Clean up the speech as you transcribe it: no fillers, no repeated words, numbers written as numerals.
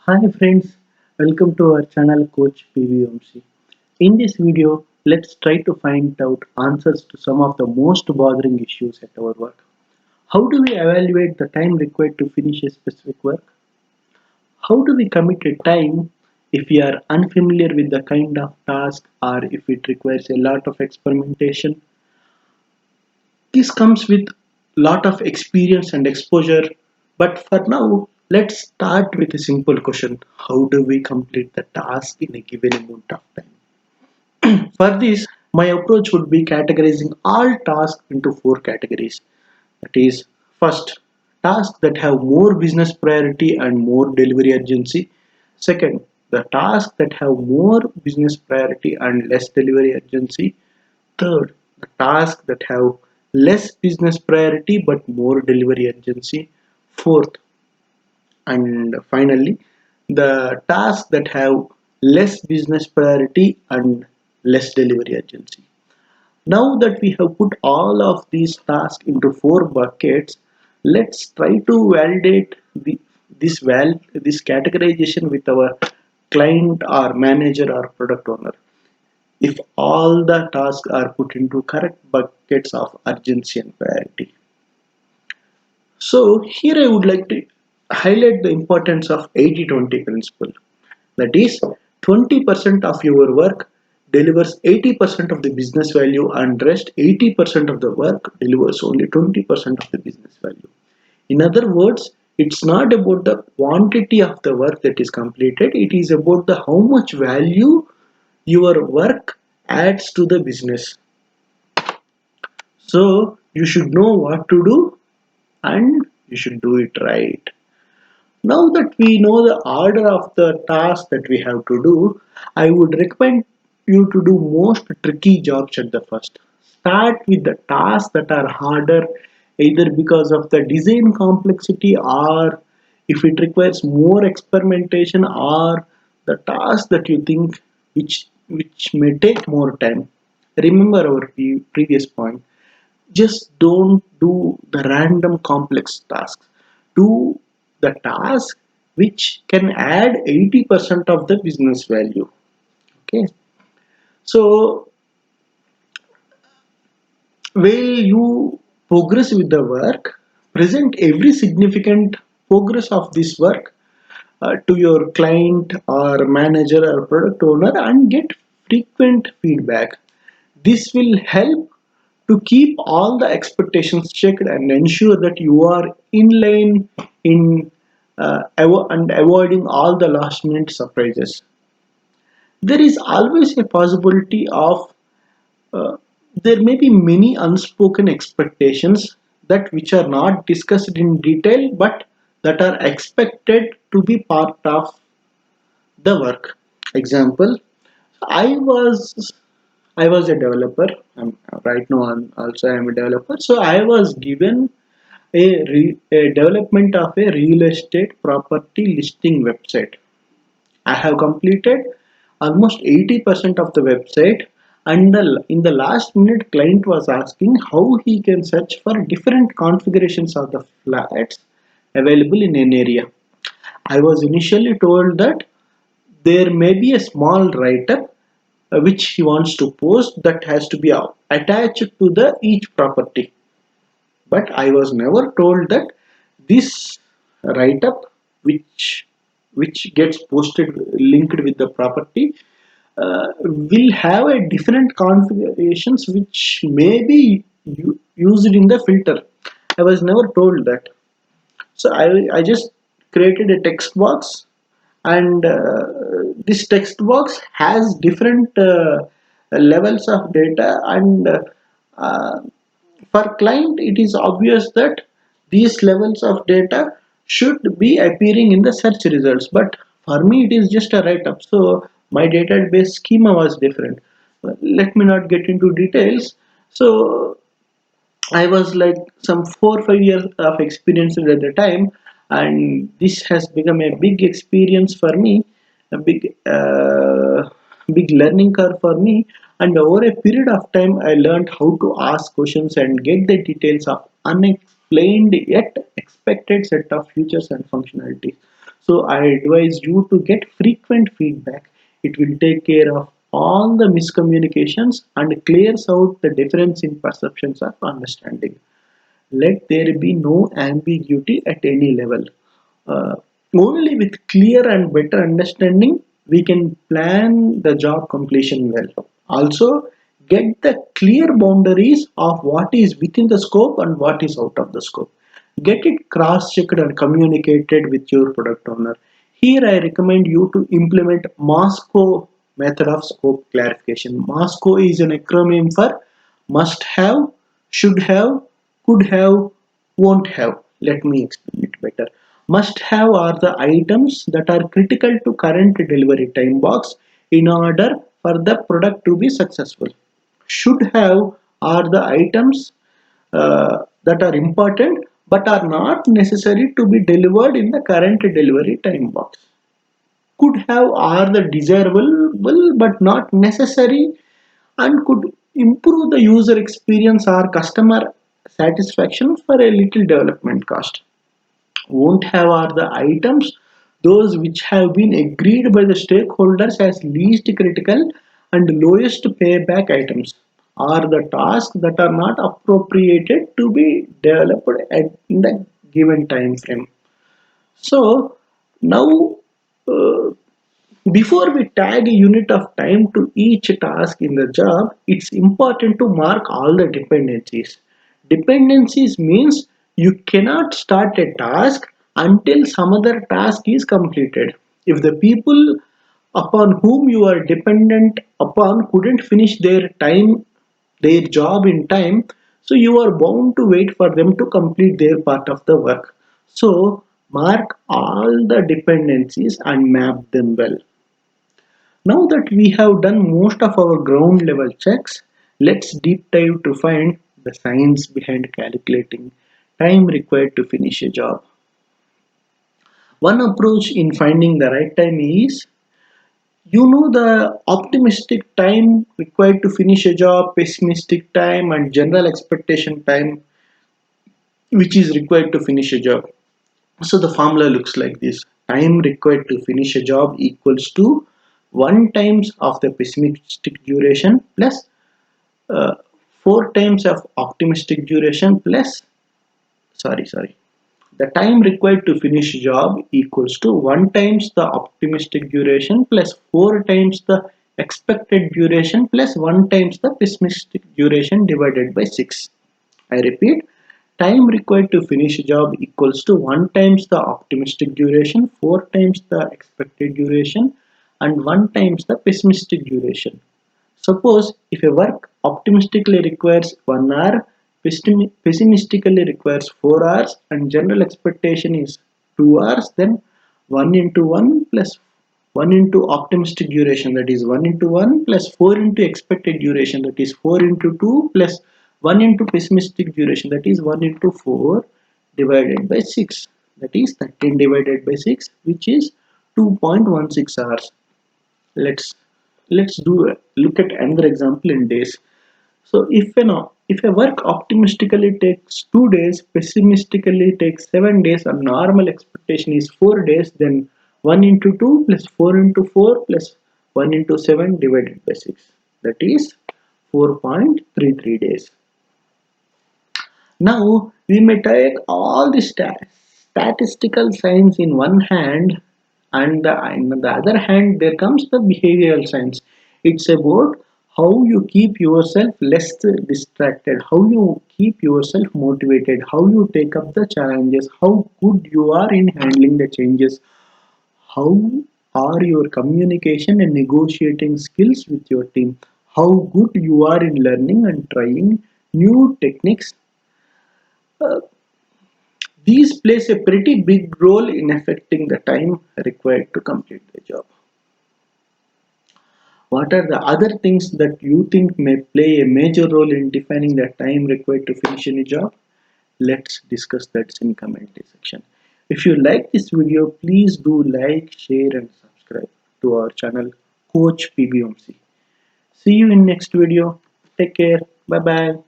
Hi friends, welcome to our channel Coach PVMC. In this video, let's try to find out answers to some of the most bothering issues at our work. How do we evaluate the time required to finish a specific work? How do we commit a time if we are unfamiliar with the kind of task or if it requires a lot of experimentation? This comes with lot of experience and exposure, but for now, let's start with a simple question. How do we complete the task in a given amount of time? For this, my approach would be categorizing all tasks into four categories. That is, first, tasks that have more business priority and more delivery urgency. Second, the tasks that have more business priority and less delivery urgency. Third, the tasks that have less business priority but more delivery urgency. Fourth, and finally, the tasks that have less business priority and less delivery urgency. Now that we have put all of these tasks into four buckets, let's try to validate this categorization with our client or manager or product owner. If all the tasks are put into correct buckets of urgency and priority. So here I would like to highlight the importance of 80-20 principle. That is, 20% of your work delivers 80% of the business value and rest 80% of the work delivers only 20% of the business value. In other words, it's not about the quantity of the work that is completed, it is about the how much value your work adds to the business. So you should know what to do and you should do it right. Now that we know the order of the task that we have to do, I would recommend you to do most tricky jobs at the first. Start with the tasks that are harder either because of the design complexity or if it requires more experimentation or the task that you think which may take more time. Remember our previous point. Just don't do the random complex tasks. Do the task which can add 80% of the business value. Okay. So while you progress with the work, present every significant progress of this work to your client or manager or product owner and get frequent feedback. This will help to keep all the expectations checked and ensure that you are in line in and avoiding all the last minute surprises. There is always a possibility of uh, there may be many unspoken expectations that which are not discussed in detail but that are expected to be part of the work. Example, I was I was a developer. Right now I'm a developer. So I was given a development of a real estate property listing website. I have completed almost 80% of the website, and in the last minute client was asking how he can search for different configurations of the flats available in an area. I was initially told that there may be a small write-up which he wants to post that has to be attached to the each property, but I was never told that this write-up which gets posted linked with the property will have a different configurations which may be used in the filter. I was never told that. So I just created a text box, and this text box has different levels of data, and uh, for client it is obvious that these levels of data should be appearing in the search results, but for me it is just a write-up, so my database schema was different. Let me not get into details. So I was like some 4 or 5 years of experience at the time, and this has become a big experience for me, a big learning curve for me. And over a period of time, I learned how to ask questions and get the details of unexplained yet expected set of features and functionalities. So I advise you to get frequent feedback. It will take care of all the miscommunications and clears out the difference in perceptions of understanding. Let there be no ambiguity at any level. Uh, Only with clear and better understanding we can plan the job completion well. Also, get the clear boundaries of what is within the scope and what is out of the scope. Get it cross checked and communicated with your product owner. Here, I recommend you to implement MOSCO method of scope clarification. MOSCO is an acronym for must have, should have, could have, won't have. Let me explain it better. Must have are the items that are critical to current delivery time box in order for the product to be successful. Should have are the items that are important but are not necessary to be delivered in the current delivery time box. Could have are the desirable but not necessary and could improve the user experience or customer satisfaction for a little development cost. Won't have are the items those which have been agreed by the stakeholders as least critical and lowest payback items are the tasks that are not appropriated to be developed in the given time frame. So now, uh, before we tag a unit of time to each task in the job, it's important to mark all the dependencies. Dependencies means you cannot start a task until some other task is completed. If the people upon whom you are dependent upon couldn't finish their job in time, so you are bound to wait for them to complete their part of the work. So mark all the dependencies and map them well. Now that we have done most of our ground level checks, let's deep dive to find the science behind calculating time required to finish a job. One approach in finding the right time is, the optimistic time required to finish a job, pessimistic time, and general expectation time which is required to finish a job. So the formula looks like this. Time required to finish a job equals to 1 times of the pessimistic duration plus uh, 4 times of optimistic duration plus, sorry, the time required to finish job equals to 1 times the optimistic duration plus 4 times the expected duration plus 1 times the pessimistic duration divided by 6. I repeat, time required to finish a job equals to 1 times the optimistic duration, 4 times the expected duration, and 1 times the pessimistic duration. Suppose if a work optimistically requires 1 hour, pessimistically requires 4 hours, and general expectation is 2 hours, then 1 into 1 plus 1 into optimistic duration, that is 1 into 1 plus 4 into expected duration, that is 4 into 2 plus 1 into pessimistic duration, that is 1 into 4 divided by 6, that is 13 divided by 6, which is 2.16 hours. Let's look at another example in days. So if a work optimistically takes 2 days, pessimistically takes 7 days, and normal expectation is 4 days, then 1 into 2 plus 4 into 4 plus 1 into 7 divided by 6, that is 4.33 days. Now we may take all the statistical science in one hand, and on the other hand there comes the behavioral science. It's about how you keep yourself less distracted, how you keep yourself motivated, how you take up the challenges, how good you are in handling the changes, how are your communication and negotiating skills with your team, how good you are in learning and trying new techniques. These plays a pretty big role in affecting the time required to complete the job. What are the other things that you think may play a major role in defining the time required to finish any job? Let's discuss that in comment section. If you like this video, please do like, share and subscribe to our channel Coach PBMC. See you in next video. Take care. Bye bye.